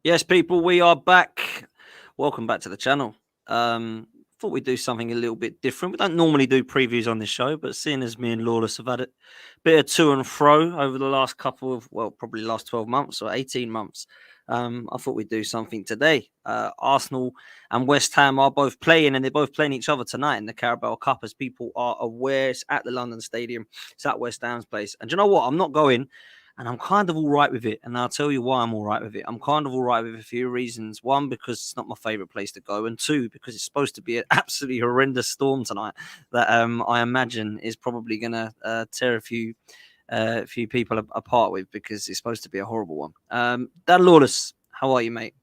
Yes, people, we are back. Welcome back to the channel. Thought we'd do something a little bit different. We don't normally do previews on this show, but seeing as me and Lawless have had a bit of to and fro over the last couple of, well, probably last 12 months or 18 months, I thought we'd do something today. Arsenal and West Ham are both playing, and they're both playing each other tonight in the Carabao Cup, as people are aware. It's at the London Stadium. It's at West Ham's place. And do you know what? I'm not going. And I'm kind of all right with it. And I'll tell you why I'm all right with it. I'm kind of all right with a few reasons. One, because it's not my favourite place to go. And two, because it's supposed to be an absolutely horrendous storm tonight that I imagine is probably going to tear a few people apart with, because it's supposed to be a horrible one. Dan Lawless, how are you, mate?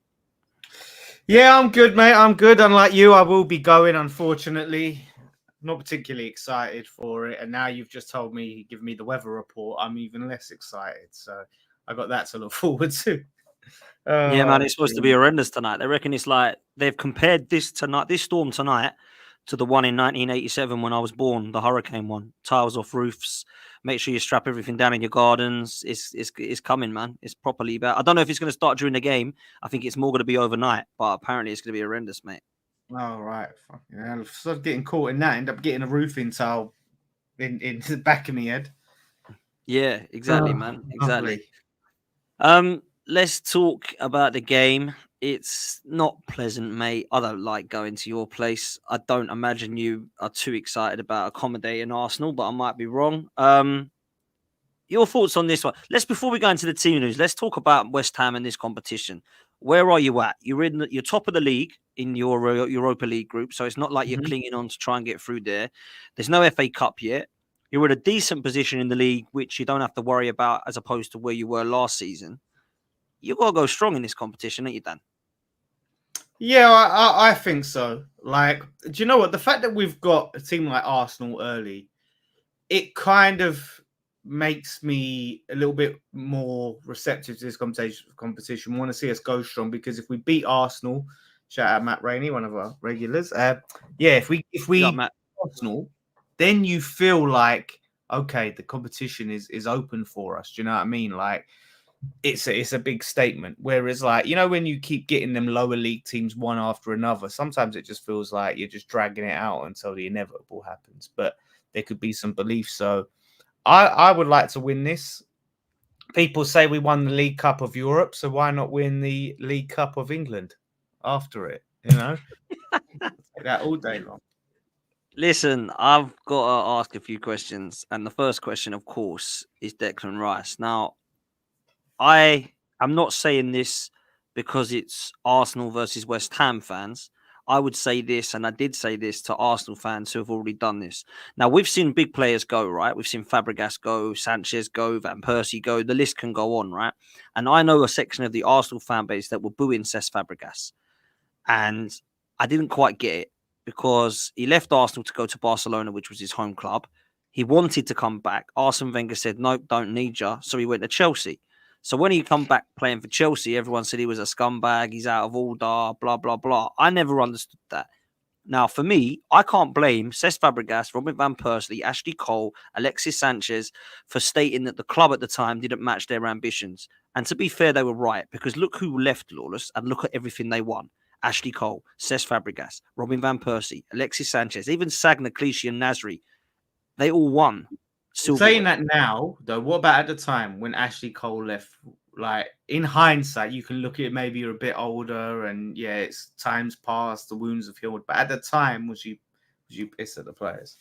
Yeah, I'm good, mate. I'm good. Unlike you, I will be going, unfortunately. Not particularly excited for it, and now you've just told me, given me the weather report, I'm even less excited. So I got that to look forward to. Yeah, man, it's supposed to be horrendous tonight. They reckon it's like they've compared this storm tonight, to the one in 1987 when I was born, the hurricane one. Tiles off roofs. Make sure you strap everything down in your gardens. It's coming, man. It's properly bad. I don't know if it's going to start during the game. I think it's more going to be overnight, but apparently it's going to be horrendous, mate. Oh, right. Fucking hell. Instead of getting caught in that, end up getting a roofing tile in the back of my head. Yeah, exactly, man. Exactly. Let's talk about the game. It's not pleasant, mate. I don't like going to your place. I don't imagine you are too excited about accommodating Arsenal, but I might be wrong. Your thoughts on this one? Before we go into the team news, let's talk about West Ham and this competition. Where are you at? You're top of the league in your Europa League group, so it's not like you're clinging on to try and get through there. There's no FA Cup yet. You're in a decent position in the league, which you don't have to worry about, as opposed to where you were last season. You've got to go strong in this competition, ain't you, Dan? Yeah, I think so. Like, do you know what? The fact that we've got a team like Arsenal early, it kind of makes me a little bit more receptive to this competition. Want to see us go strong, because if we beat Arsenal, shout out Matt Rainey, one of our regulars. If we beat Arsenal, then you feel like, okay, the competition is open for us. Do you know what I mean? Like, it's a big statement. Whereas, like, you know, when you keep getting them lower league teams one after another, sometimes it just feels like you're just dragging it out until the inevitable happens. But there could be some belief. So I would like to win this. People say we won the League Cup of Europe, so why not win the League Cup of England after it? You know, that all day long. Listen, I've got to ask a few questions, and the first question, of course, is Declan Rice. Now, I am not saying this because it's Arsenal versus West Ham fans. I would say this, and I did say this to Arsenal fans who have already done this. Now, we've seen big players go, right? We've seen Fabregas go, Sanchez go, Van Persie go. The list can go on, right? And I know a section of the Arsenal fan base that were booing Cesc Fabregas. And I didn't quite get it, because he left Arsenal to go to Barcelona, which was his home club. He wanted to come back. Arsene Wenger said, nope, don't need you. So he went to Chelsea. So when he come back playing for Chelsea, everyone said he was a scumbag, he's out of order, blah, blah, blah. I never understood that. Now, for me, I can't blame Cesc Fabregas, Robin Van Persie, Ashley Cole, Alexis Sanchez for stating that the club at the time didn't match their ambitions. And to be fair, they were right, because look who left, Lawless, and look at everything they won. Ashley Cole, Cesc Fabregas, Robin Van Persie, Alexis Sanchez, even Sagna, Clichy and Nasri. They all won. Saying that now, though, what about at the time when Ashley Cole left? Like, in hindsight, you can look at it, maybe you're a bit older and yeah, it's time's passed, the wounds have healed. But at the time, was you pissed at the players?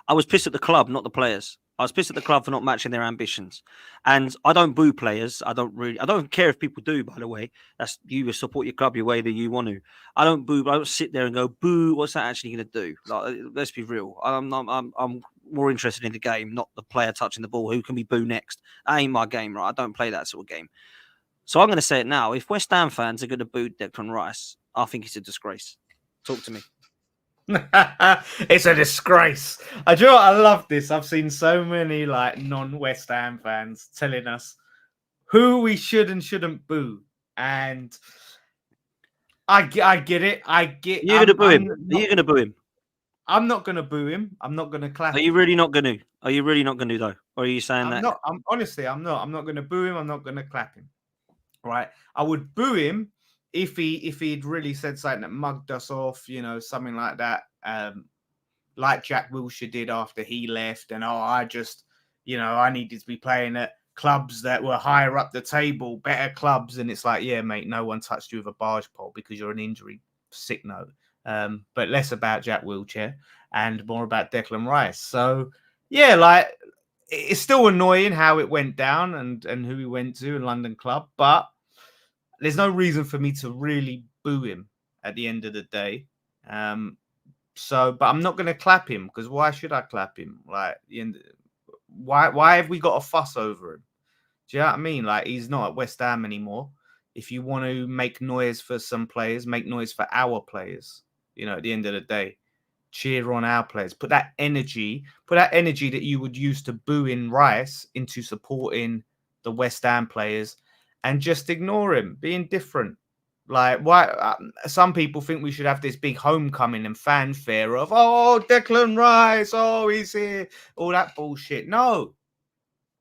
I was pissed at the club, not the players. I was pissed at the club for not matching their ambitions. And I don't boo players. I don't care if people do, by the way. That's you support your club your way that you want to. I don't boo, but I don't sit there and go, boo, what's that actually going to do? Like, let's be real. I'm more interested in the game, not the player touching the ball. Who can we boo next? That ain't my game, right? I don't play that sort of game. So I'm going to say it now. If West Ham fans are going to boo Declan Rice, I think it's a disgrace. Talk to me. It's a disgrace. I do. I love this. I've seen so many like non-West Ham fans telling us who we should and shouldn't boo, and I get it. I get. You're gonna boo him. You're gonna boo him. I'm not gonna boo him. I'm not gonna clap Are him. you really not going to? Are you really not going to though? Or are you saying I'm that? not. I'm honestly. I'm not. I'm not gonna boo him. I'm not gonna clap him. Right. I would boo him if he'd really said something that mugged us off. Something like that. Like Jack Wilshere did after he left, and I just, I needed to be playing at clubs that were higher up the table, better clubs, and it's like, yeah, mate, no one touched you with a barge pole because you're an injury sick note. But less about Jack Wilshere and more about Declan Rice. So yeah, like it's still annoying how it went down and who he went to in London club, but there's no reason for me to really boo him at the end of the day. But I'm not going to clap him because why should I clap him? Like, why have we got a fuss over him? Do you know what I mean? Like, he's not at West Ham anymore. If you want to make noise for some players, make noise for our players. At the end of the day, cheer on our players. Put that energy that you would use to boo in Rice into supporting the West Ham players, and just ignore him, be indifferent. Like, why? Some people think we should have this big homecoming and fanfare of, oh, Declan Rice, oh, he's here, all that bullshit. No,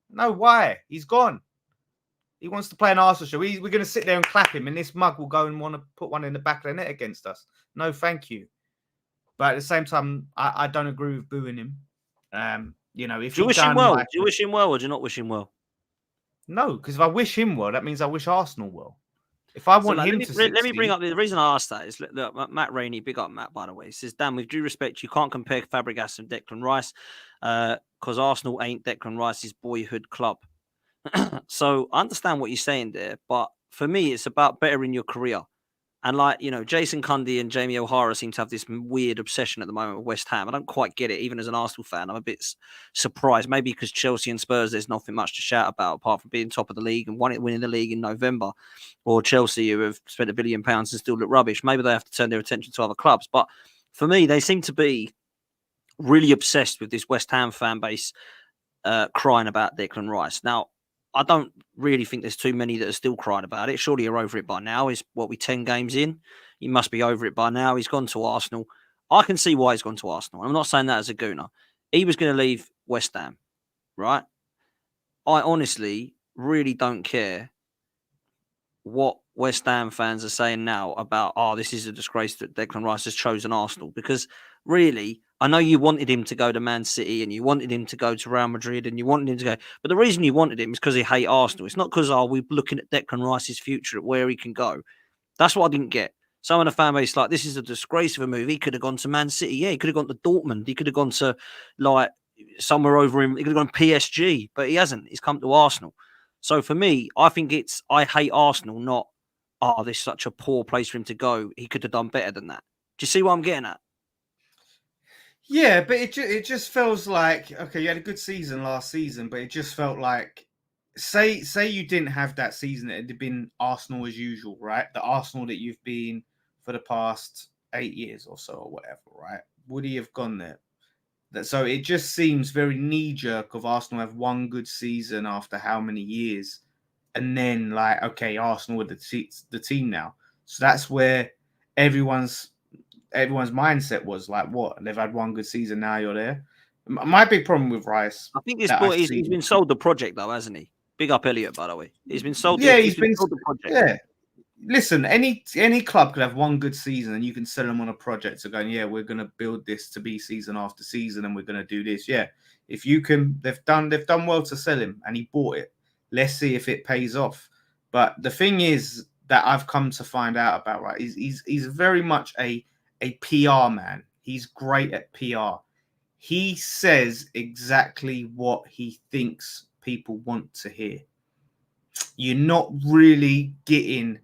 why? He's gone. He wants to play an Arsenal show. We're going to sit there and clap him, and this mug will go and want to put one in the back of the net against us. No, thank you. But at the same time, I don't agree with booing him. If Do you he wish him done well? like, Do you wish him well, or do you not wish him well? no, because if I wish him well, that means I wish Arsenal well. If I want him to succeed, let me bring up the reason I asked that is look, Matt Rainey, big up Matt, by the way. He says, Dan, with due respect, you can't compare Fabregas and Declan Rice because Arsenal ain't Declan Rice's boyhood club. So I understand what you're saying there, but for me, it's about bettering your career. And Jason Cundy and Jamie O'Hara seem to have this weird obsession at the moment with West Ham. I don't quite get it, even as an Arsenal fan. I'm a bit surprised, maybe because Chelsea and Spurs, there's nothing much to shout about apart from being top of the league and winning the league in November. Or Chelsea, who have spent £1 billion and still look rubbish. Maybe they have to turn their attention to other clubs. But for me, they seem to be really obsessed with this West Ham fan base crying about Declan Rice. Now, I don't really think there's too many that are still crying about it. Surely you're over it by now. Is what we 10 games in? He must be over it by now. He's gone to Arsenal. I can see why he's gone to Arsenal. I'm not saying that as a gooner. He was going to leave West Ham, right? I honestly really don't care what West Ham fans are saying now about, this is a disgrace that Declan Rice has chosen Arsenal, because really, I know you wanted him to go to Man City and you wanted him to go to Real Madrid and you wanted him to go, but the reason you wanted him is because he hate Arsenal. It's not because, we're looking at Declan Rice's future, at where he can go. That's what I didn't get. Some of the fan base like, this is a disgrace of a move. He could have gone to Man City. Yeah, he could have gone to Dortmund. He could have gone to somewhere over him. He could have gone PSG, but he hasn't. He's come to Arsenal. So for me, I think I hate Arsenal, not, this is such a poor place for him to go. He could have done better than that. Do you see what I'm getting at? Yeah, but it just feels like, okay, you had a good season last season, but it just felt like, say you didn't have that season, it had been Arsenal as usual, right? The Arsenal that you've been for the past 8 years or so or whatever, right? Would he have gone there? So it just seems very knee-jerk of Arsenal have one good season after how many years, and then like, okay, Arsenal with the team now. So that's where everyone's mindset was like, what? They've had one good season, now you're there. My big problem with Rice, I think he's been sold the project though, hasn't he? Big up Elliot, by the way. He's been sold. Yeah, he's been sold the project. Yeah. Listen, any club could have one good season and you can sell them on a project. So going, yeah, we're going to build this to be season after season and we're going to do this. Yeah. If you can, they've done well to sell him and he bought it. Let's see if it pays off. But the thing is that I've come to find out about, right, he's very much a PR man. He's great at PR. He says exactly what he thinks people want to hear. You're not really getting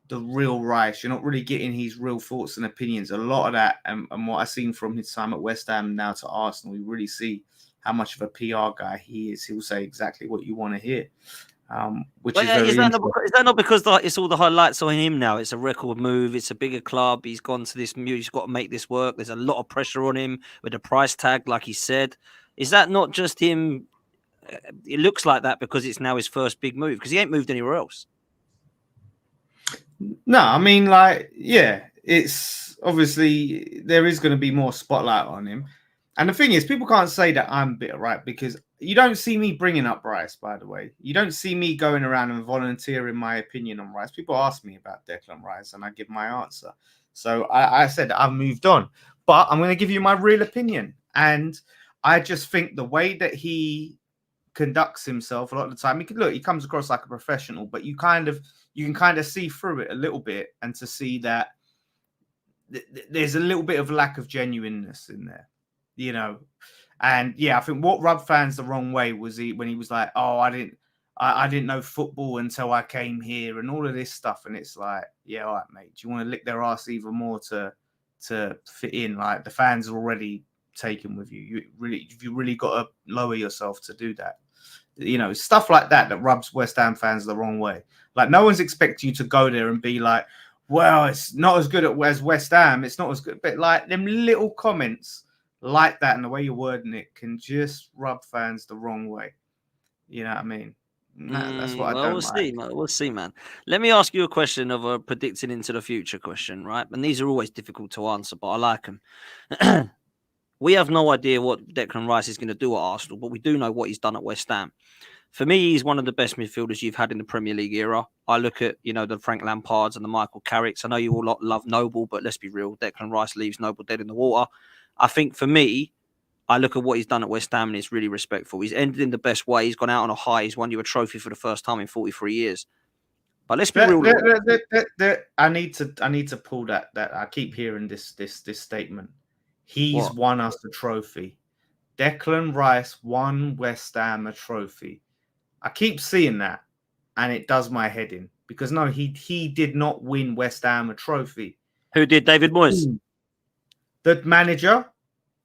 the real Rice. You're not really getting his real thoughts and opinions. A lot of that, and what I've seen from his time at West Ham now to Arsenal, you really see how much of a PR guy he is. He'll say exactly what you want to hear, which is very interesting. Is that not because it's all the highlights on him now? It's a record move. It's a bigger club. He's gone to this move. He's got to make this work. There's a lot of pressure on him with the price tag, like he said. Is that not just him? It looks like that because it's now his first big move, because he ain't moved anywhere else. No, I mean, like, yeah, it's obviously there is going to be more spotlight on him. And the thing is, people can't say that I'm bitter, right? Because you don't see me bringing up Rice, by the way. You don't see me going around and volunteering my opinion on Rice. People ask me about Declan Rice, and I give my answer. So I said I've moved on. But I'm going to give you my real opinion. And I just think the way that he conducts himself a lot of the time, he comes across like a professional, but you can kind of see through it a little bit, and to see that there's a little bit of lack of genuineness in there, you know. And yeah, I think what rubbed fans the wrong way was when he was like, "Oh, I didn't know football until I came here," and all of this stuff. And it's like, yeah, all right, mate. Do you want to lick their ass even more to fit in? Like, the fans are already taken with you. You really got to lower yourself to do that. You know, stuff like that rubs West Ham fans the wrong way. Like, no one's expecting you to go there and be like, well, it's not as good as West Ham. It's not as good. But like, them little comments like that and the way you're wording it can just rub fans the wrong way. You know what I mean? That's what I don't We'll like. see. We'll see, man. Let me ask you a question of a predicting into the future question, right? And these are always difficult to answer, but I like them. We have no idea what Declan Rice is going to do at Arsenal, but we do know what he's done at West Ham. For me, he's one of the best midfielders you've had in the Premier League era. I look at, the Frank Lampards and the Michael Carricks. I know you all love Noble, but let's be real. Declan Rice leaves Noble dead in the water. I think for me, I look at what he's done at West Ham and it's really respectful. He's ended in the best way. He's gone out on a high. He's won you a trophy for the first time in 43 years. But let's be real. I need to pull that. I keep hearing this statement. He's won us a trophy. Declan Rice won West Ham a trophy. I keep seeing that, and it does my head in, because no, he did not win West Ham a trophy. Who did? David Moyes? The manager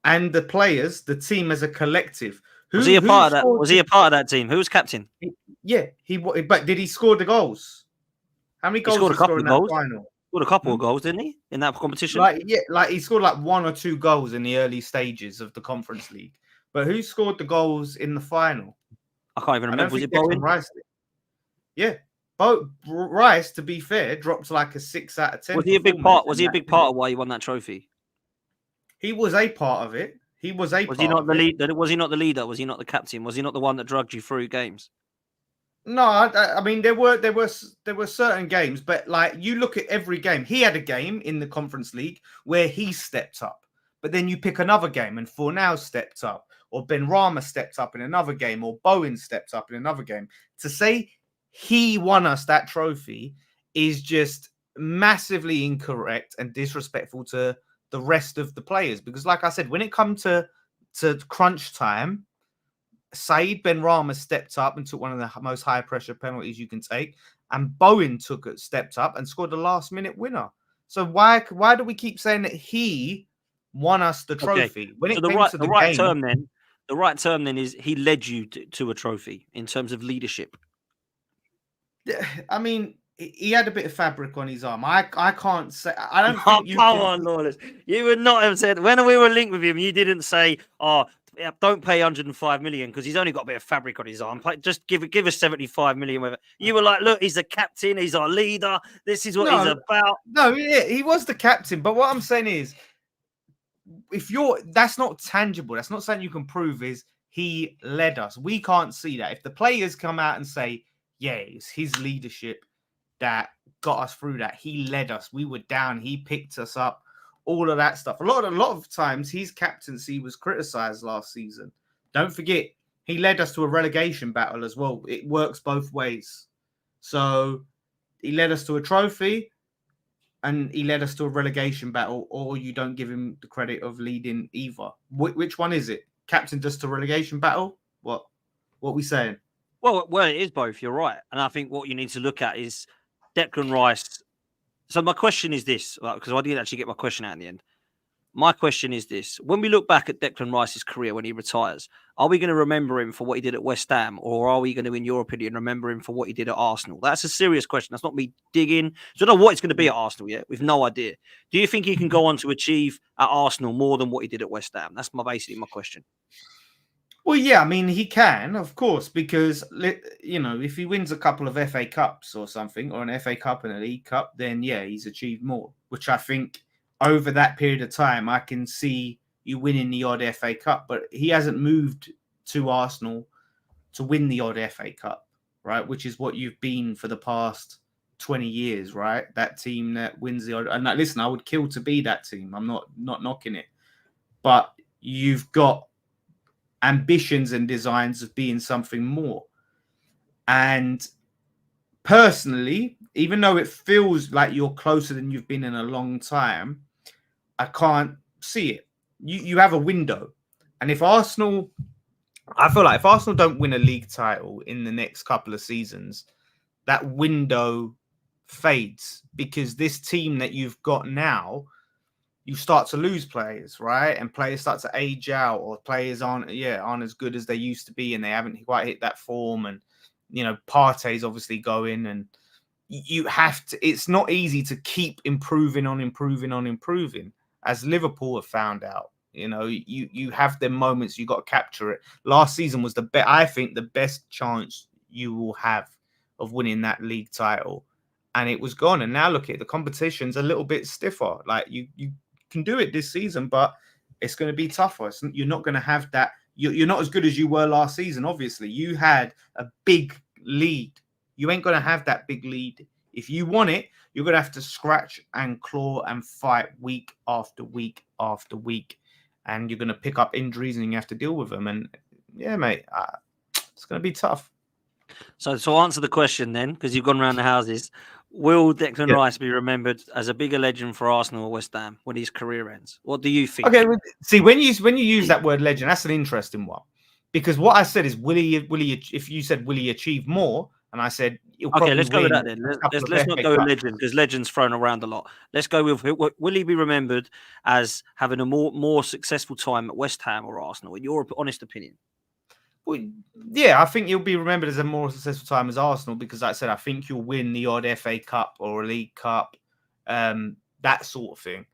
and the players, the team as a collective. Was he a part of that? Was he a part of that team? Who was captain? Yeah, but did he score the goals? How many goals he scored? A couple of goals. Final? Scored a couple of goals, didn't he, in that competition? Like he scored like 1 or 2 goals in the early stages of the Conference League. But who scored the goals in the final? I can't even remember. Was it Bowen? Rice? Yeah. Rice, to be fair, dropped like a 6 out of 10. Was he a big part? Was he a big part of why he won that trophy? He was a part of it. Was he not the leader? Was he not the leader? Was he not the captain? Was he not the one that drugged you through games? No, I mean there were certain games, but like, you look at every game. He had a game in the Conference League where he stepped up, but then you pick another game and Fornal stepped up, or Benrahma stepped up in another game, or Bowen stepped up in another game. To say he won us that trophy is just massively incorrect and disrespectful to the rest of the players. Because like I said, when it comes to crunch time, Said Benrahma stepped up and took one of the most high pressure penalties you can take, and Bowen stepped up and scored the last minute winner. So why do we keep saying that he won us the trophy? Okay. When it came to the right game, the right term then is he led you to a trophy in terms of leadership. I mean, he had a bit of fabric on his arm. I can't say. I don't think you. Come on, Lawless. You would not have said, when we were linked with him, you didn't say, "Oh, don't pay 105 million because he's only got a bit of fabric on his arm. Just give us 75 million with it." You were like, "Look, he's the captain. He's our leader. This is what he's about." No, yeah, he was the captain. But what I'm saying is, that's not tangible. That's not something you can prove. Is he led us? We can't see that. If the players come out and say, "Yeah, it's his leadership that got us through that. He led us. We were down. He picked us up." All of that stuff. A lot of times, his captaincy was criticised last season. Don't forget, he led us to a relegation battle as well. It works both ways. So he led us to a trophy, and he led us to a relegation battle. Or you don't give him the credit of leading either. Which one is it? Captained us to relegation battle? What we saying? Well, it is both. You're right, and I think what you need to look at is Declan Rice. So my question is this, because I didn't actually get my question out in the end. My question is this. When we look back at Declan Rice's career when he retires, are we going to remember him for what he did at West Ham, or are we going to, in your opinion, remember him for what he did at Arsenal? That's a serious question. That's not me digging. So I don't know what it's going to be at Arsenal yet. We've no idea. Do you think he can go on to achieve at Arsenal more than what he did at West Ham? That's basically my question. Well, yeah, I mean, he can, of course, because, if he wins a couple of FA Cups or something, or an FA Cup and a League Cup, then, yeah, he's achieved more, which I think over that period of time, I can see you winning the odd FA Cup, but he hasn't moved to Arsenal to win the odd FA Cup, right? Which is what you've been for the past 20 years, right? That team that wins the odd. And listen, I would kill to be that team. I'm not knocking it, but you've got ambitions and designs of being something more. And personally, even though it feels like you're closer than you've been in a long time, I can't see it. You have a window, and if Arsenal, I feel like if Arsenal don't win a league title in the next couple of seasons, that window fades, because this team that you've got now, you start to lose players, right? And players start to age out, or players aren't as good as they used to be, and they haven't quite hit that form. And Partey's obviously going, and you have to. It's not easy to keep improving, as Liverpool have found out. You have them moments, you got to capture it. Last season was I think the best chance you will have of winning that league title, and it was gone. And now look at it, the competition's a little bit stiffer. Like you can do it this season, but it's going to be tougher. You're not going to have that. You're not as good as you were last season. Obviously, you had a big lead. You ain't going to have that big lead. If you want it, you're going to have to scratch and claw and fight week after week after week. And you're going to pick up injuries and you have to deal with them. And yeah, mate, it's going to be tough. So to answer the question then, because you've gone around the houses, will Declan Rice be remembered as a bigger legend for Arsenal or West Ham when his career ends? What do you think? Okay, see, when you use that word legend, that's an interesting one. Because what I said is, will he? If you said, will he achieve more? And I said, okay, let's go with that then. Let's not go with legend, because legend's thrown around a lot. Let's go with, will he be remembered as having a more successful time at West Ham or Arsenal, in your honest opinion? Well, yeah, I think you'll be remembered as a more successful time as Arsenal, because, like I said, I think you'll win the odd FA Cup or a League Cup, that sort of thing.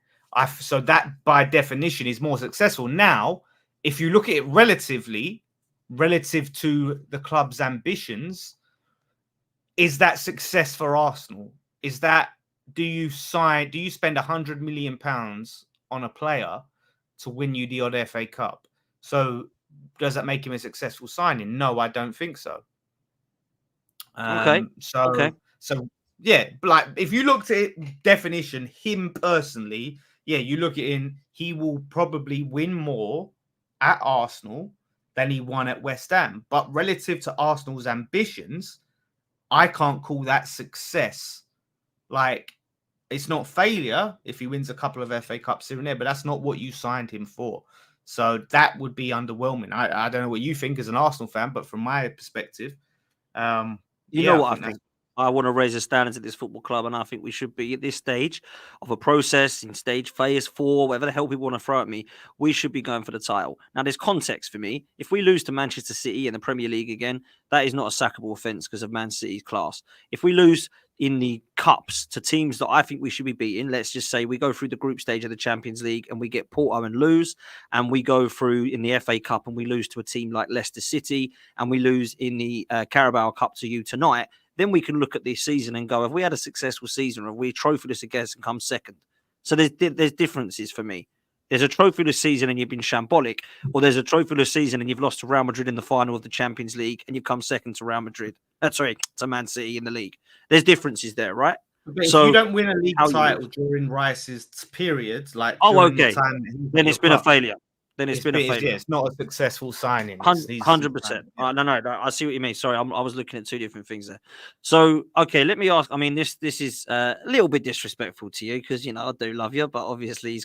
So that, by definition, is more successful. Now, if you look at it relative to the club's ambitions, is that success for Arsenal? Is that, do you spend £100 million on a player to win you the odd FA Cup? So does that make him a successful signing? No, I don't think so. Okay. So yeah, like if you looked at it, definition, him personally, yeah, you look at him, he will probably win more at Arsenal than he won at West Ham. But relative to Arsenal's ambitions, I can't call that success. Like, it's not failure if he wins a couple of FA Cups here and there, but that's not what you signed him for. So that would be underwhelming. I don't know what you think as an Arsenal fan, but from my perspective, you know what I think? I want to raise the standards at this football club, and I think we should be at this stage of a process, in stage phase 4, whatever the hell people want to throw at me. We should be going for the title. Now, there's context for me. If we lose to Manchester City in the Premier League again, that is not a sackable offence because of Man City's class. If we lose in the cups to teams that I think we should be beating, let's just say we go through the group stage of the Champions League and we get Porto and lose, and we go through in the FA Cup and we lose to a team like Leicester City, and we lose in the Carabao Cup to you tonight, then we can look at this season and go, have we had a successful season, or have we trophyless again and come second? So there's differences for me. There's a trophyless season and you've been shambolic, or there's a trophyless season and you've lost to Real Madrid in the final of the Champions League and you've come second to Real Madrid. To Man City in the league. There's differences there, right? But if you don't win a league title during Rice's period, like the time, then it's been a failure. Then it's been a failure. Yeah, it's not a successful signing. 100%. No, I see what you mean. Sorry, I was looking at two different things there. So, okay, let me ask. I mean, this is a little bit disrespectful to you because, I do love you, but obviously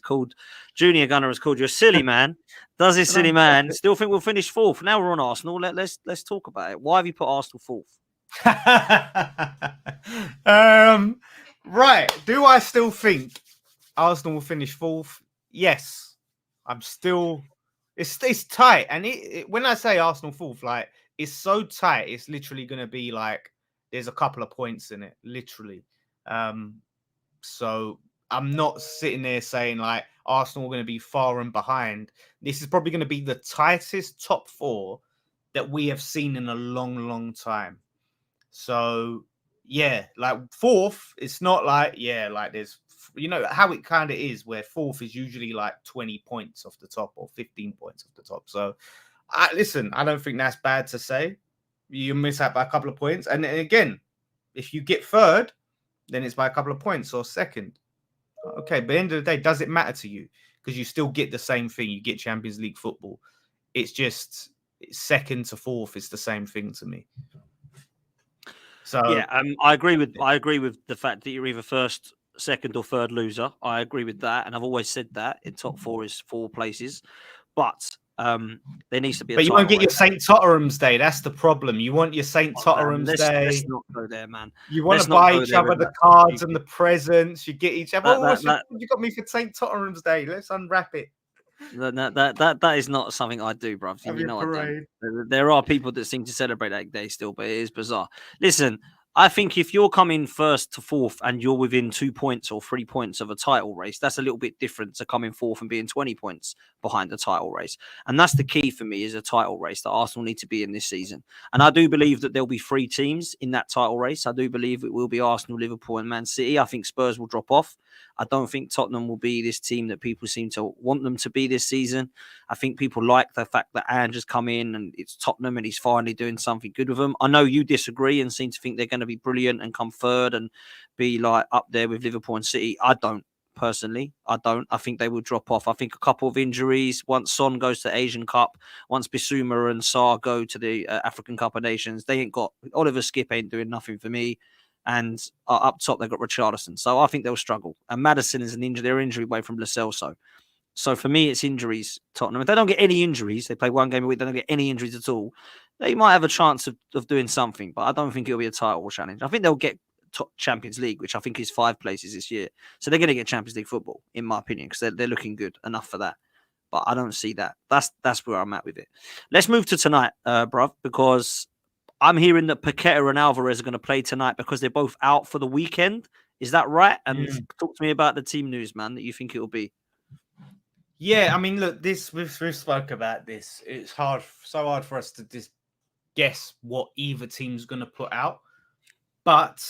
Junior Gunner has called you a silly man. Does this silly man still think we'll finish 4th? Now we're on Arsenal. Let's talk about it. Why have you put Arsenal 4th? Right. Do I still think Arsenal will finish 4th? Yes. I'm still. It's tight, and when I say Arsenal 4th, like, it's so tight, it's literally going to be like there's a couple of points in it, literally. So I'm not sitting there saying like Arsenal are going to be far and behind. This is probably going to be the tightest top 4 that we have seen in a long, long time. So yeah, like 4th, it's not like like there's you know how it kind of is, where fourth is usually like 20 points off the top or 15 points off the top. So, listen, I don't think that's bad to say. You miss out by a couple of points, and again, if you get third, then it's by a couple of points, or second. Okay, but at the end of the day, does it matter to you? Because you still get the same thing. You get Champions League football. It's just second to fourth is the same thing to me. So yeah, I agree with the fact that you're either first, second, or third loser. I agree with that, and I've always said that in top four is 4 places, but there needs to be a but you won't title get your race. St. Totteram's Day. That's the problem. You want your St. Totteram's Day. Let's not go there, man. You want Let's to not buy go each there other with the that cards and the stupid- presents. You get each other. You got me for St. Totteram's Day. Let's unwrap it. That is not something I do, bruv. Have You your know I parade. don't. There are people that seem to celebrate that day still, but it is bizarre. Listen, I think if you're coming first to fourth and you're within 2 points or 3 points of a title race, that's a little bit different to coming fourth and being 20 points behind the title race. And that's the key for me is a title race that Arsenal need to be in this season. And I do believe that there'll be 3 teams in that title race. I do believe it will be Arsenal, Liverpool, and Man City. I think Spurs will drop off. I don't think Tottenham will be this team that people seem to want them to be this season. I think people like the fact that Andrew's come in and it's Tottenham and he's finally doing something good with them. I know you disagree and seem to think they're going to be brilliant and come third and be like up there with Liverpool and City. I don't. Personally, I don't. I think they will drop off. I think a couple of injuries. Once Son goes to Asian Cup, once Bissouma and Sarr go to the African Cup of Nations, they ain't got Oliver Skip ain't doing nothing for me. And up top, they've got Richarlison. So I think they'll struggle. And Madison is an injury. They're injury away from Lo Celso. So for me, it's injuries, Tottenham. If they don't get any injuries, they play 1 game a week, they don't get any injuries at all, they might have a chance of doing something. But I don't think it'll be a title challenge. I think they'll get Champions League, which I think is 5 places this year. So they're going to get Champions League football, in my opinion, because they're looking good enough for that. But I don't see that. That's where I'm at with it. Let's move to tonight, bruv, because I'm hearing that Paqueta and Alvarez are going to play tonight because they're both out for the weekend. Is that right? And talk to me about the team news, man, that you think it will be. Yeah, I mean, look, we've spoke about this. It's so hard for us to just guess what either team's going to put out. But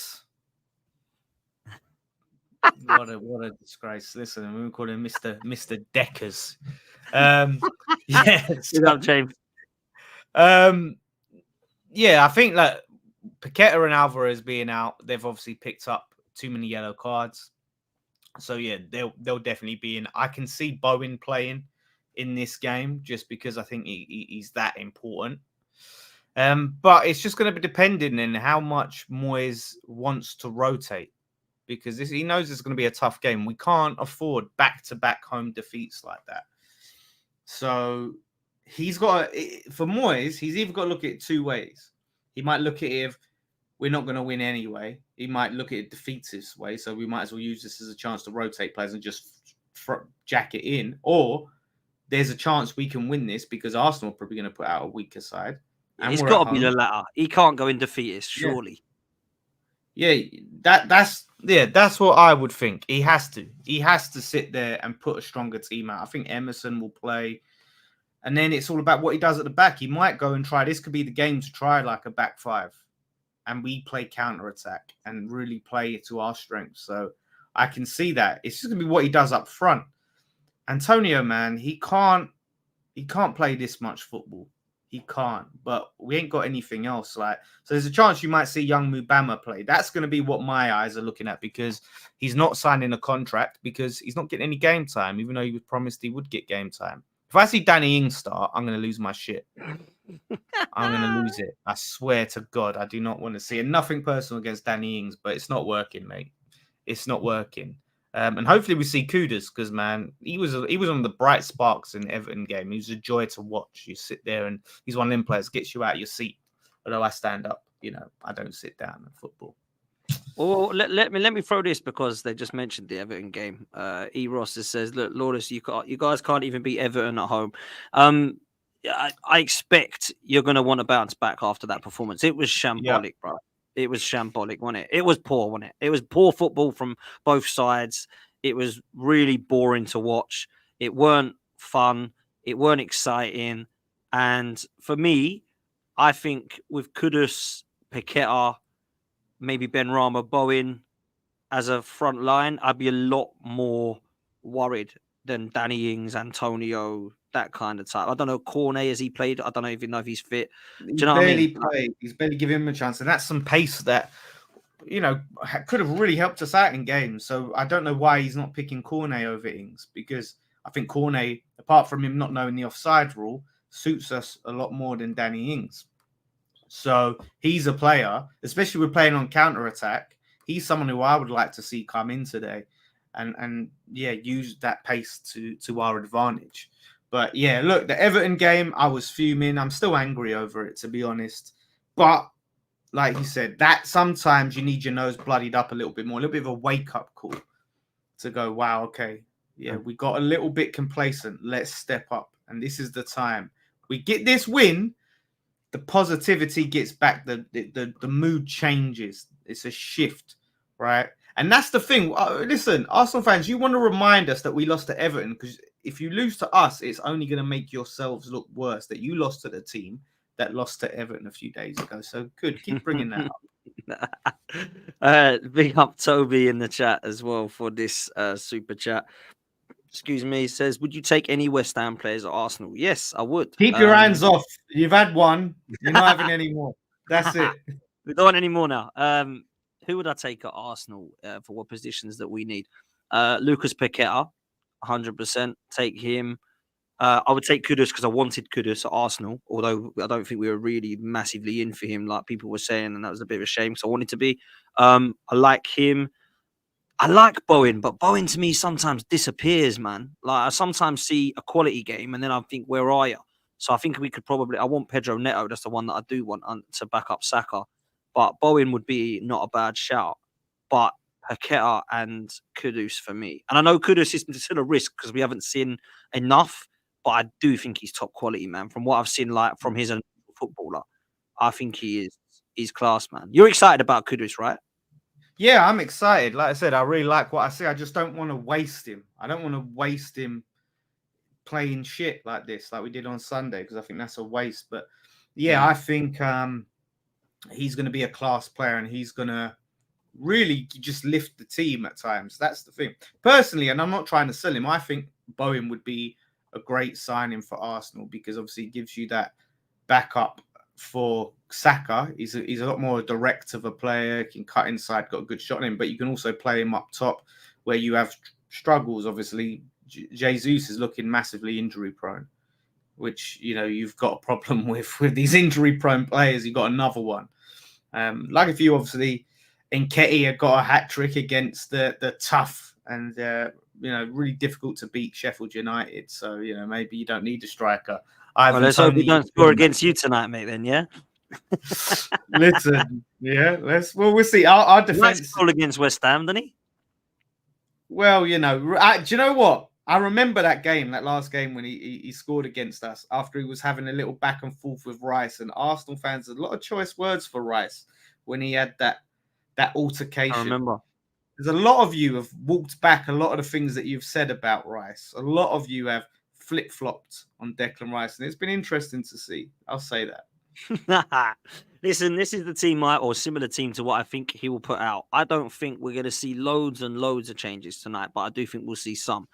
what a disgrace! Listen, we call him Mr. Deckers. Yeah, Good up, James. Yeah, I think that Paqueta and Alvarez being out, they've obviously picked up too many yellow cards. So yeah, they'll definitely be in. I can see Bowen playing in this game just because I think he's that important. But it's just going to be dependent on how much Moyes wants to rotate because he knows it's going to be a tough game. We can't afford back-to-back home defeats like that. So he's got for Moyes, he's either got to look at it 2 ways. He might look at it if we're not going to win anyway. He might look at it defeatist way, so we might as well use this as a chance to rotate players and just jack it in. Or there's a chance we can win this because Arsenal are probably going to put out a weaker side. And it's got to be the latter. He can't go in defeatist, surely. Yeah, that's what I would think. He has to sit there and put a stronger team out. I think Emerson will play. And then it's all about what he does at the back. He might go and try. This could be the game to try like a back 5. And we play counter-attack and really play it to our strengths. So I can see that. It's just going to be what he does up front. Antonio, man, he can't play this much football. He can't. But we ain't got anything else. So there's a chance you might see young Mubama play. That's going to be what my eyes are looking at because he's not signing a contract because he's not getting any game time, even though he was promised he would get game time. If I see Danny Ings start, I'm going to lose my shit. I'm going to lose it. I swear to God, I do not want to see it. Nothing personal against Danny Ings, but it's not working, mate. It's not working. And hopefully we see Kudus because, man, he was one of the bright sparks in the Everton game. He was a joy to watch. You sit there and he's one of them players, gets you out of your seat. Although I stand up, I don't sit down in football. Well, let me throw this because they just mentioned the Everton game. E. Ross says, "Look, Lourdes, you guys can't even beat Everton at home." I expect you're going to want to bounce back after that performance. It was shambolic, bro. It was shambolic, wasn't it? It was poor, wasn't it? It was poor football from both sides. It was really boring to watch. It weren't fun. It weren't exciting. And for me, I think with Kudus, Paqueta, maybe Ben Rama, Bowen, as a front line, I'd be a lot more worried than Danny Ings, Antonio, that kind of type. I don't know, Cornet, has he played? I don't even know if he's fit. Do He's you know what I barely mean? played. He's barely given him a chance, and that's some pace that could have really helped us out in games. So I don't know why he's not picking Cornet over Ings, because I think Cornet, apart from him not knowing the offside rule, suits us a lot more than Danny Ings. So he's a player, especially with playing on counter attack. He's someone who I would like to see come in today, and use that pace to our advantage. But yeah, look, the Everton game, I was fuming. I'm still angry over it, to be honest. But like you said, that sometimes you need your nose bloodied up a little bit more, a little bit of a wake up call to go, wow, okay, yeah, we got a little bit complacent. Let's step up, and this is the time. We get this win, the positivity gets back, the mood changes. It's a shift, right? And that's the thing. Listen, Arsenal fans, you want to remind us that we lost to Everton, because if you lose to us, it's only going to make yourselves look worse that you lost to the team that lost to Everton a few days ago. So good, keep bringing that up. Big up Toby in the chat as well for this super chat. Excuse me, he says, would you take any West Ham players at Arsenal? Yes, I would. Keep your hands off. You've had one. You're not having any more. That's it. We don't want any more now. Who would I take at Arsenal for what positions that we need? Lucas Paqueta, 100%. Take him. I would take Kudus because I wanted Kudus at Arsenal, although I don't think we were really massively in for him, like people were saying, and that was a bit of a shame because I wanted to be. I like him. I like Bowen, but Bowen to me sometimes disappears, man. Like I sometimes see a quality game and then I think, where are you? So I think we could probably. I want Pedro Neto. That's the one that I do want to back up Saka. But Bowen would be not a bad shout. But Paqueta and Kudus for me. And I know Kudus is still a risk because we haven't seen enough. But I do think he's top quality, man. From what I've seen, like from his footballer, I think he is. He's class, man. You're excited about Kudus, right? Yeah, I'm excited. Like I said, I really like what I see. I just don't want to waste him. I don't want to waste him playing shit like this, like we did on Sunday, because I think that's a waste. But yeah, I think he's going to be a class player, and he's going to really just lift the team at times. That's the thing. Personally, and I'm not trying to sell him, I think Bowen would be a great signing for Arsenal, because obviously it gives you that backup for Saka. He's a lot more direct of a player, can cut inside, got a good shot on him, but you can also play him up top where you have struggles. Obviously, Jesus is looking massively injury prone, which, you've got a problem with these injury prone players. You've got another one. Like if you obviously, Nketiah had got a hat trick against the tough and really difficult to beat Sheffield United. So maybe you don't need a striker. Well, let's hope we don't score against you tonight, mate. Then, yeah. Listen, yeah, we'll see. Our defense goal against West Ham, didn't he? Well, do you know what? I remember that last game when he scored against us after he was having a little back and forth with Rice, and Arsenal fans had a lot of choice words for Rice when he had that altercation. I remember. There's a lot of you have walked back a lot of the things that you've said about Rice. A lot of you have flip-flopped on Declan Rice, and it's been interesting to see. I'll say that. Listen, this is the team or similar team to what I think he will put out. I don't think we're going to see loads and loads of changes tonight, but I do think we'll see some.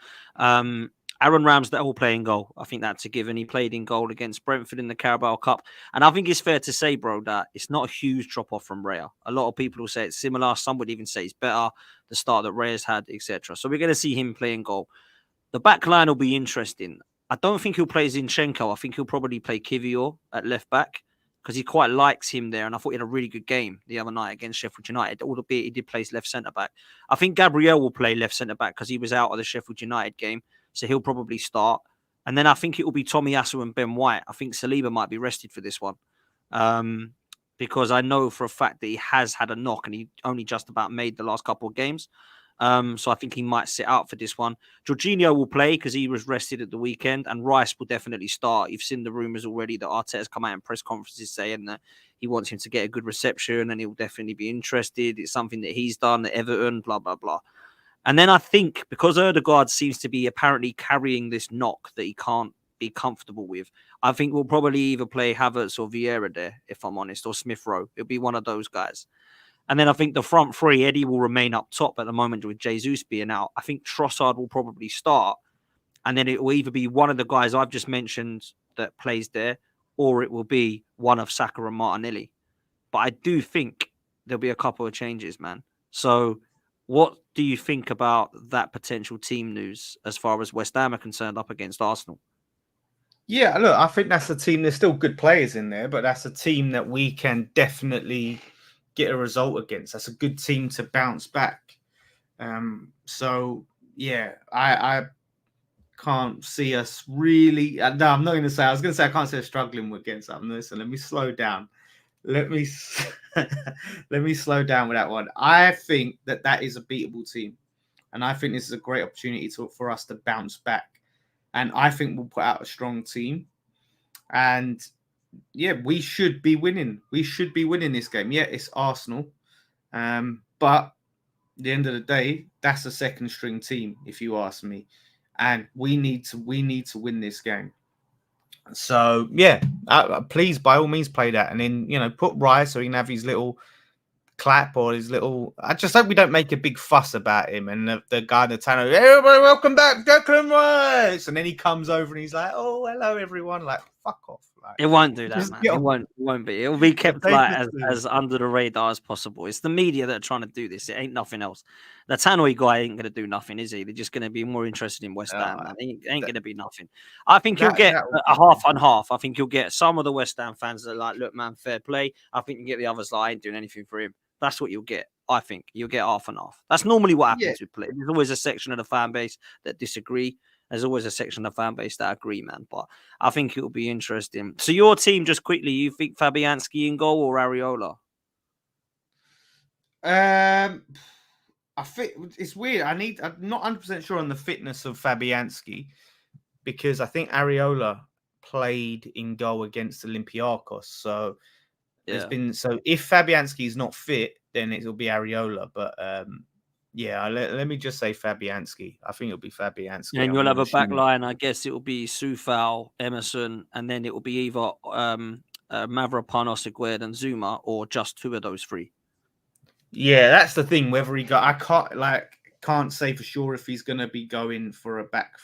Aaron Ramsdale will play in goal. I think that's a given. He played in goal against Brentford in the Carabao Cup. And I think it's fair to say, bro, that it's not a huge drop-off from Raya. A lot of people will say it's similar. Some would even say it's better. The start that Raya's had, etc. So we're going to see him play in goal. The back line will be interesting. I don't think he'll play Zinchenko. I think he'll probably play Kivior at left back because he quite likes him there. And I thought he had a really good game the other night against Sheffield United, albeit he did play left centre-back. I think Gabriel will play left centre-back because he was out of the Sheffield United game. So he'll probably start. And then I think it will be Tomiyasu and Ben White. I think Saliba might be rested for this one. Because I know for a fact that he has had a knock and he only just about made the last couple of games. So I think he might sit out for this one. Jorginho will play because he was rested at the weekend, and Rice will definitely start. You've seen the rumours already that Arteta's come out in press conferences saying that he wants him to get a good reception and he'll definitely be interested. It's something that he's done at Everton, blah, blah, blah. And then I think because Ødegaard seems to be apparently carrying this knock that he can't be comfortable with, I think we'll probably either play Havertz or Vieira there, if I'm honest, or Smith Rowe. It'll be one of those guys. And then I think the front three, Eddie will remain up top at the moment with Jesus being out. I think Trossard will probably start. And then it will either be one of the guys I've just mentioned that plays there, or it will be one of Saka and Martinelli. But I do think there'll be a couple of changes, man. So what do you think about that potential team news as far as West Ham are concerned up against Arsenal? Yeah, look, I think that's a team. There's still good players in there, but that's a team that we can definitely get a result against. That's a good team to bounce back. So yeah, I can't see us really. No, I'm not going to say. I was going to say I can't see us struggling against them. Listen, let me slow down. Let me let me slow down with that one. I think that is a beatable team, and I think this is a great opportunity for us to bounce back. And I think we'll put out a strong team. And yeah, we should be winning. We should be winning this game. Yeah, it's Arsenal, but at the end of the day, that's a second string team, if you ask me. And we need to win this game. So yeah, please by all means play that, and then put Rice so he can have his little clap or his little. I just hope we don't make a big fuss about him and the guy in the tunnel. Hey, everybody, welcome back, Declan Rice, and then he comes over and he's like, "Oh, hello, everyone!" Like, fuck off. Like, it won't do that, man. It won't be. It will be kept like as under the radar as possible. It's the media that are trying to do this. It ain't nothing else. The Tannoy guy ain't going to do nothing, is he? They're just going to be more interested in West Ham, man. It ain't going to be nothing. I think you'll get a half and half. I think you'll get some of the West Ham fans that are like, look, man, fair play. I think you get the others like, I ain't doing anything for him. That's what you'll get. I think you'll get half and half. That's normally what happens with play. There's always a section of the fan base that disagree. There's always a section of the fan base that agree, man. But I think it'll be interesting. So your team, just quickly, you think Fabianski in goal or Areola? I think it's weird. I'm not 100% sure on the fitness of Fabianski because I think Areola played in goal against Olympiacos. So there's been if Fabianski is not fit, then it'll be Areola. But yeah, let me just say Fabianski. I think it'll be Fabianski. And you'll have a back line. I guess it will be Soufal, Emerson, and then it will be either Mavropanos, Aguerd, and Zuma, or just two of those three. Yeah, that's the thing. Whether I can't say for sure if he's going to be going for a back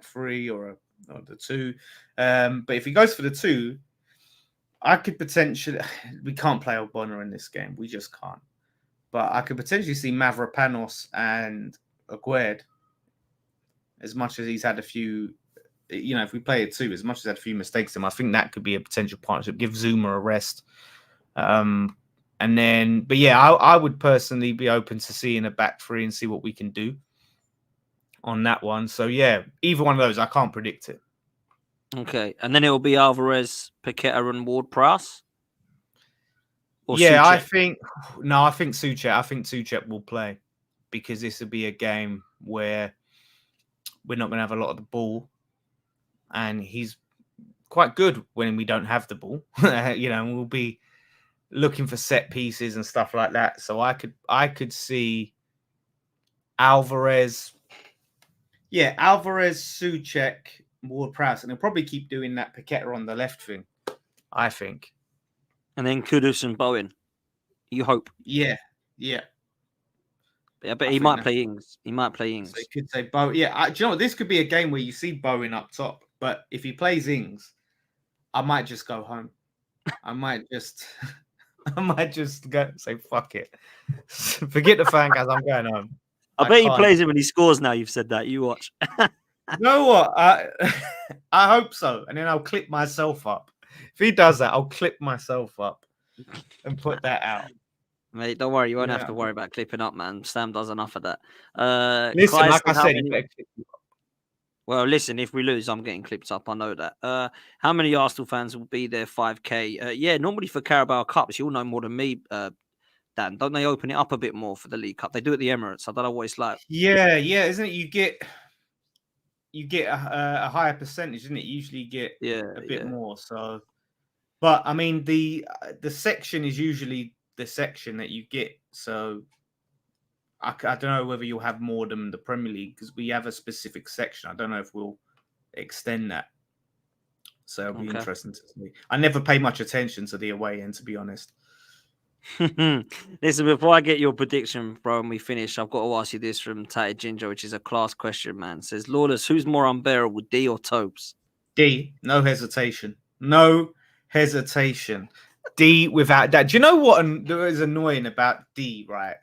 three or the two. But if he goes for the two, I could potentially. We can't play Ogbonna in this game. We just can't. But I could potentially see Mavropanos and Aguerd, as much as he's had a few. If we play it two, as much as had a few mistakes in him, I think that could be a potential partnership. Give Zuma a rest. And then, but yeah, I would personally be open to seeing a back three and see what we can do on that one. So yeah, either one of those, I can't predict it. Okay, and then it will be Alvarez, Paqueta, and Ward-Prowse. Yeah, Souček? I think Souček. I think Souček will play because this will be a game where we're not going to have a lot of the ball, and he's quite good when we don't have the ball. We'll be looking for set pieces and stuff like that. So I could see Alvarez. Yeah, Alvarez, Souček, Ward-Prowse, and they'll probably keep doing that Paqueta on the left thing, I think. And then Kudus and Bowen. You hope. Yeah. Yeah, but he might play Ings. He might play Ings. So you could say Bowen. Yeah, do you know what? This could be a game where you see Bowen up top, but if he plays Ings, I might just go home. I might just go say fuck it. Forget the fan guys. I'm going home. I bet he plays him and he scores now. You've said that. You watch. You know what? I hope so. And then I'll clip myself up. If he does that, I'll clip myself up and put that out. Mate, don't worry. You won't have to worry about clipping up, man. Sam does enough of that. Listen, like I said, well, listen, if we lose, I'm getting clipped up. I know that. How many Arsenal fans will be there? 5K. Yeah, normally for Carabao Cups, you'll know more than me, Dan. Don't they open it up a bit more for the League Cup? They do at the Emirates. I don't know what it's like. Yeah, isn't it? You get a higher percentage, isn't it? You usually get a bit more. So, but I mean, the section is usually the section that you get. So I don't know whether you'll have more than the Premier League because we have a specific section. I don't know if we'll extend that. So it'll be interesting to see. I never pay much attention to the away end, to be honest. Listen, before I get your prediction, bro, and we finish, I've got to ask you this from Tatted Ginger, which is a class question, man. It says, Lawless, who's more unbearable, D or Tobes? D, no hesitation. No hesitation. D without that. Do you know what is annoying about D, right?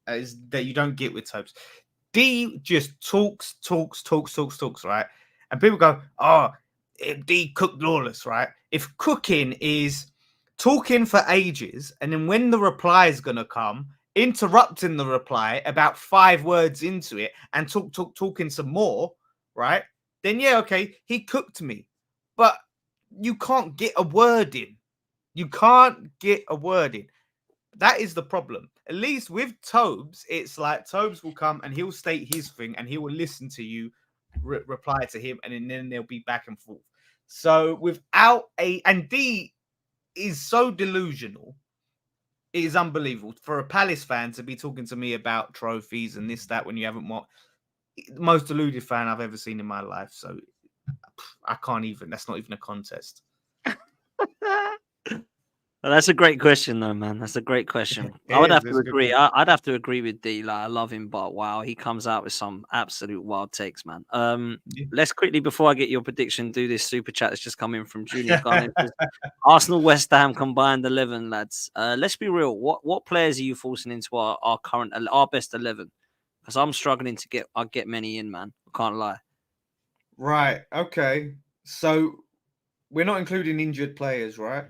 Is that you don't get with Tobes. D just talks, right? And people go, oh, D cooked Lawless, right? If cooking is talking for ages, and then when the reply is going to come, interrupting the reply about 5 words into it and talking some more, right? Then, yeah, okay, he cooked me. But you can't get a word in. You can't get a word in. That is the problem. At least with Tobes, it's like Tobes will come and he'll state his thing and he will listen to you, reply to him, and then they'll be back and forth. So without and D is so delusional. It is unbelievable for a Palace fan to be talking to me about trophies and this, that, when you haven't won. The most deluded fan I've ever seen in my life. So I can't even. That's not even a contest. Well, that's a great question, though, man. That's a great question. I would have to agree. I'd have to agree with D. Like, I love him, but wow, he comes out with some absolute wild takes, man. Let's quickly, before I get your prediction, do this super chat that's just come in from Junior Garner. Arsenal, West Ham combined 11, lads. Let's be real. What players are you forcing into our best 11? Because I'm struggling to get many in, man. I can't lie. Right. Okay. So we're not including injured players, right?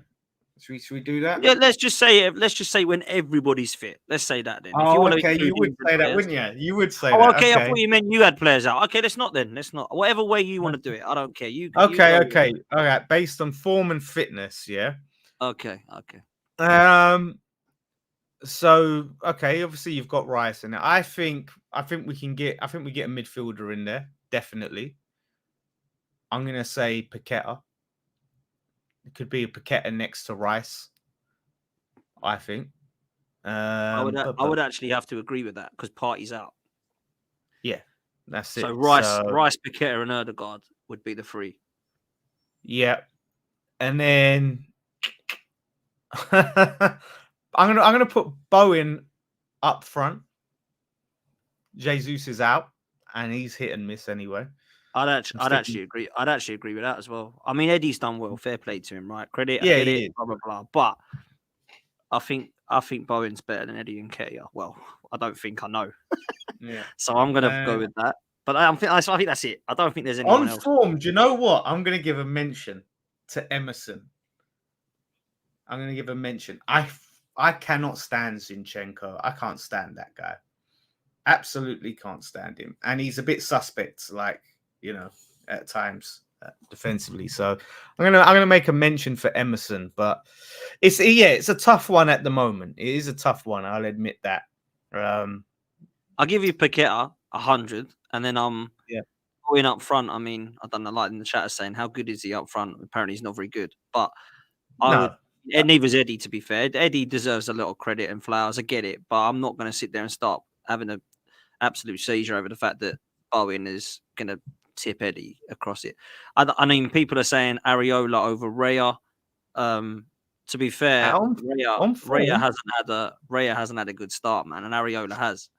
Should we do that? Yeah, let's just say when everybody's fit. Let's say that then. If you Oh, want to okay. You would say that, players, wouldn't you? You would say oh, that. okay. I Okay. thought you meant you had players out. Okay, let's not then. Let's not. Whatever way you want to do it, I don't care. You Okay. go. Okay. All right. Based on form and fitness, yeah. Okay. So okay, obviously you've got Rice in it. I think we get a midfielder in there, definitely. I'm gonna say Paqueta. It could be a Paqueta next to Rice, I think. I would actually have to agree with that because Party's out. Yeah, that's it. So Rice, Paqueta, and Erdegaard would be the 3. Yeah, and then I'm gonna put Bowen up front. Jesus is out, and he's hit and miss anyway. I'd actually agree. I'd actually agree with that as well. I mean, Eddie's done well. Fair play to him, right? Credit, yeah, I get it. Blah blah blah. But I think Bowen's better than Eddie and Nketiah. Well, I don't think I know. Yeah. So I'm gonna go with that. But I think that's it. I don't think there's anyone else. On form, do you know what? I'm gonna give a mention to Emerson. I'm gonna give a mention. I cannot stand Zinchenko. I can't stand that guy. Absolutely can't stand him. And he's a bit suspect, like, at times defensively. So I'm gonna make a mention for Emerson, but it's a tough one at the moment. It is a tough one. I'll admit that. I'll give you Paqueta 100, and then going up front. I mean, I don't know, like in the chat is saying, how good is he up front? Apparently, he's not very good. But neither's Eddie. To be fair, Eddie deserves a lot of credit and flowers. I get it, but I'm not going to sit there and start having an absolute seizure over the fact that Bowen is going to tip Eddie across it. I mean, people are saying Areola over Raya. To be fair, Raya hasn't had a good start, man, and Areola has.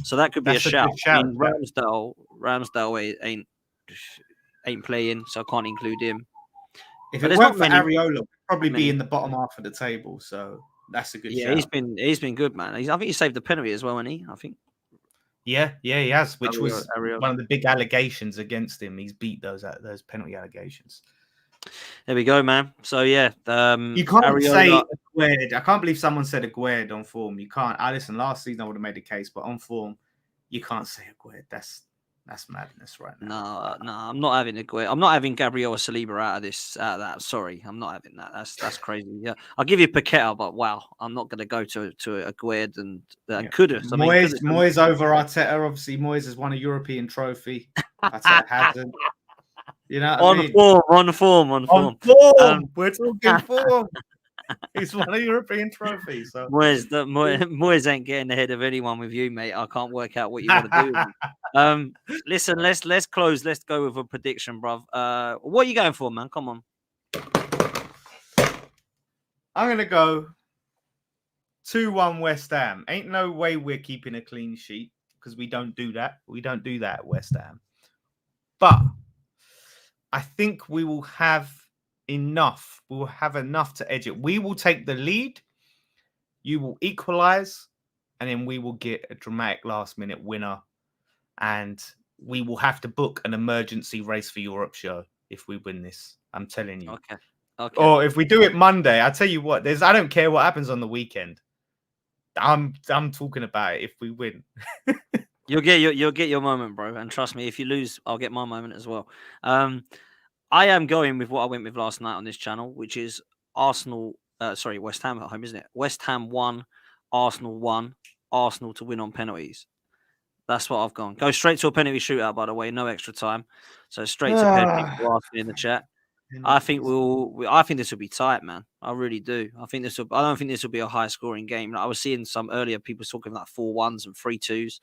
So that could be a shout. I mean, Ramsdale ain't playing, so I can't include him. If it weren't for Areola, we'd probably be in the bottom half of the table. So that's a good shout. Yeah, he's been good, man. I think he saved the penalty as well, hasn't he? I think. Yeah, he has, which was one of the big allegations against him. He's beat those penalty allegations. There we go, man. So yeah, you can't say Aguerd. I can't believe someone said Aguerd on form. You can't. Listen, last season I would have made the case, but on form, you can't say Aguerd. That's madness right now. No, I'm not having Aguerd. I'm not having Gabriel or Saliba out of that. Sorry, I'm not having that. That's crazy. Yeah, I'll give you Paqueta, but wow, I'm not going to go to Aguerd and Kudus. Moyes over Arteta. Obviously, Moyes has won a European trophy. Arteta hasn't. You know what I mean? On form. We're talking form. He's won a European trophy. So Moyes ain't getting ahead of anyone with you, mate. I can't work out what you want to do. Listen, let's close. Let's go with a prediction, bruv. What are you going for, man? Come on. I'm gonna go 2-1 West Ham. Ain't no way we're keeping a clean sheet because we don't do that. We don't do that at West Ham. But I think we will have enough. We will have enough to edge it. We will take the lead. You will equalize, and then we will get a dramatic last-minute winner. And we will have to book an emergency race for Europe show if we win this. I'm telling you. Okay. Or if we do it Monday, I tell you what. I don't care what happens on the weekend. I'm talking about it if we win. You'll get your moment, bro. And trust me, if you lose, I'll get my moment as well. I am going with what I went with last night on this channel, which is West Ham at home, isn't it? West Ham 1, Arsenal 1, Arsenal to win on penalties. That's what I've gone. Go straight to a penalty shootout, by the way, no extra time. So straight to penalty. People asking in the chat. I think this will be tight, man. I really do. I don't think this will be a high scoring game. Like I was seeing some earlier people talking like 4-1s and 3-2s.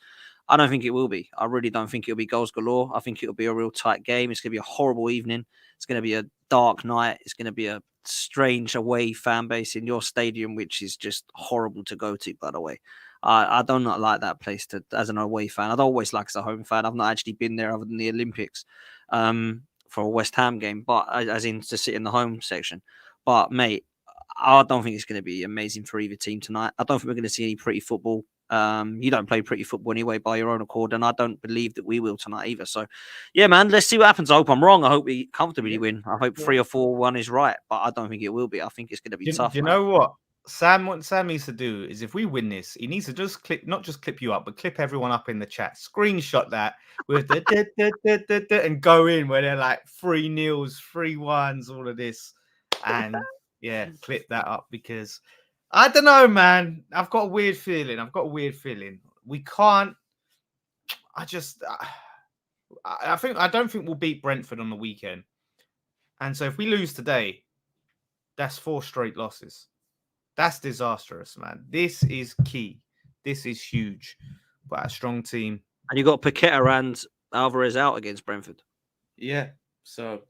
I don't think it will be. I really don't think it'll be goals galore. I think it'll be a real tight game. It's going to be a horrible evening. It's going to be a dark night. It's going to be a strange away fan base in your stadium, which is just horrible to go to, by the way. I do not like that place as an away fan. I'd always like as a home fan. I've not actually been there other than the Olympics for a West Ham game, but as in to sit in the home section. But, mate, I don't think it's going to be amazing for either team tonight. I don't think we're going to see any pretty football. You don't play pretty football anyway by your own accord, and I don't believe that we will tonight either. So, yeah, man, let's see what happens. I hope I'm wrong. I hope we comfortably win. I hope 3 or 4-1 is right, but I don't think it will be. I think it's going to be tough. You know what? What Sam needs to do is if we win this, he needs to just not just clip you up, but clip everyone up in the chat. Screenshot that with the and go in where they're like 3-0s, 3-1s, all of this. And yeah, clip that up because I don't know, man. I've got a weird feeling. We can't. I don't think we'll beat Brentford on the weekend. And so if we lose today, that's 4 straight losses. That's disastrous, man. This is key. This is huge. But a strong team. And you got Paqueta and Alvarez out against Brentford. Yeah. So,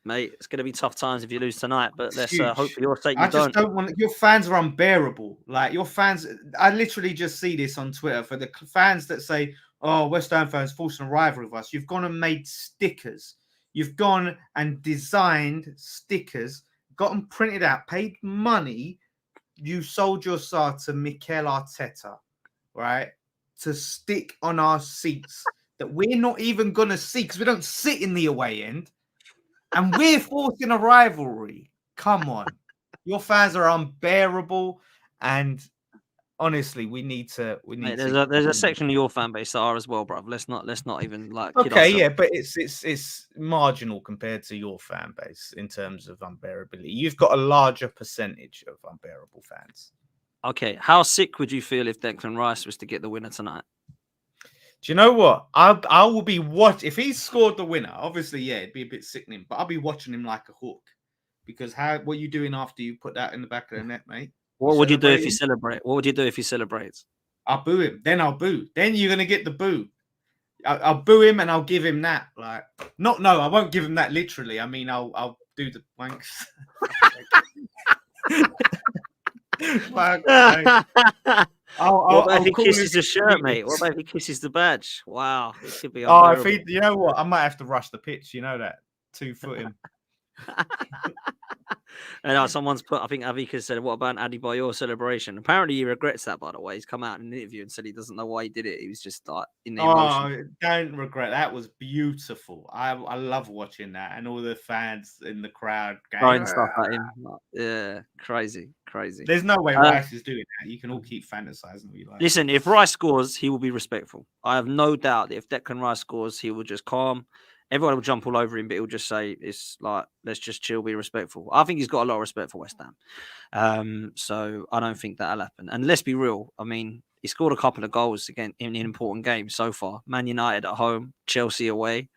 mate, it's going to be tough times if you lose tonight. But let's hope for your sake you don't. I just don't want. Your fans are unbearable. Like your fans, I literally just see this on Twitter for the fans that say, "Oh, West Ham fans forcing a rivalry with us." You've gone and made stickers. You've gone and designed stickers, got them printed out, paid money. You sold your side to Mikel Arteta, right? To stick on our seats that we're not even going to see because we don't sit in the away end. And we're forcing a rivalry. Come on. Your fans are unbearable. And honestly, we need to. There's a section of your fan base that are as well, bro. Let's not even like. Okay, yeah, but it's marginal compared to your fan base in terms of unbearability. You've got a larger percentage of unbearable fans. Okay, how sick would you feel if Declan Rice was to get the winner tonight? Do you know what? I will be if he scored the winner. Obviously, yeah, it'd be a bit sickening, but I'll be watching him like a hawk because what are you doing after you put that in the back of the net, mate? What would you do if you celebrate? What would you do if he celebrates? I'll boo him. Then I'll boo. Then you're gonna get the boo. I'll boo him and I'll give him that. Like, no, I won't give him that literally. I mean, I'll do the wanks. What about if he kisses the shirt, mate? What about if he kisses the badge? Wow, it could be. You know what? I might have to rush the pitch. You know that 2-foot him. And someone's put, I think Avika said, what about an Adebayor celebration? Apparently he regrets that, by the way. He's come out in an interview and said he doesn't know why he did it. He was just like in the emotion. Don't regret. That was beautiful. I love watching that and all the fans in the crowd throwing stuff at him. Yeah, crazy. There's no way Rice is doing that. You can all keep fantasizing what you like. Listen, if Rice scores, he will be respectful. I have no doubt that if Declan Rice scores, he will just calm. Everyone will jump all over him, but he'll just say, it's like, let's just chill, be respectful. I think he's got a lot of respect for West Ham. So I don't think that'll happen. And let's be real. I mean, he scored a couple of goals again in important games so far. Man United at home, Chelsea away.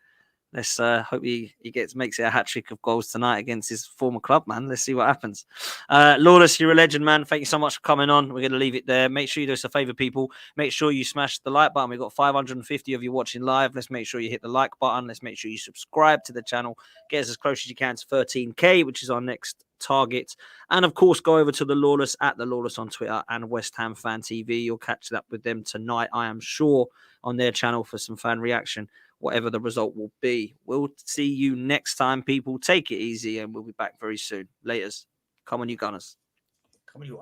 Let's hope he makes it a hat trick of goals tonight against his former club, man. Let's see what happens. Lawless, you're a legend, man. Thank you so much for coming on. We're going to leave it there. Make sure you do us a favor, people. Make sure you smash the like button. We've got 550 of you watching live. Let's make sure you hit the like button. Let's make sure you subscribe to the channel. Get us as close as you can to 13K, which is our next target. And of course, go over to the Lawless at the Lawless on Twitter and West Ham Fan TV. You'll catch that with them tonight, I am sure, on their channel for some fan reaction, whatever the result will be. We'll see you next time, people. Take it easy, and we'll be back very soon. Laters. Come on, you Gunners. Come on, you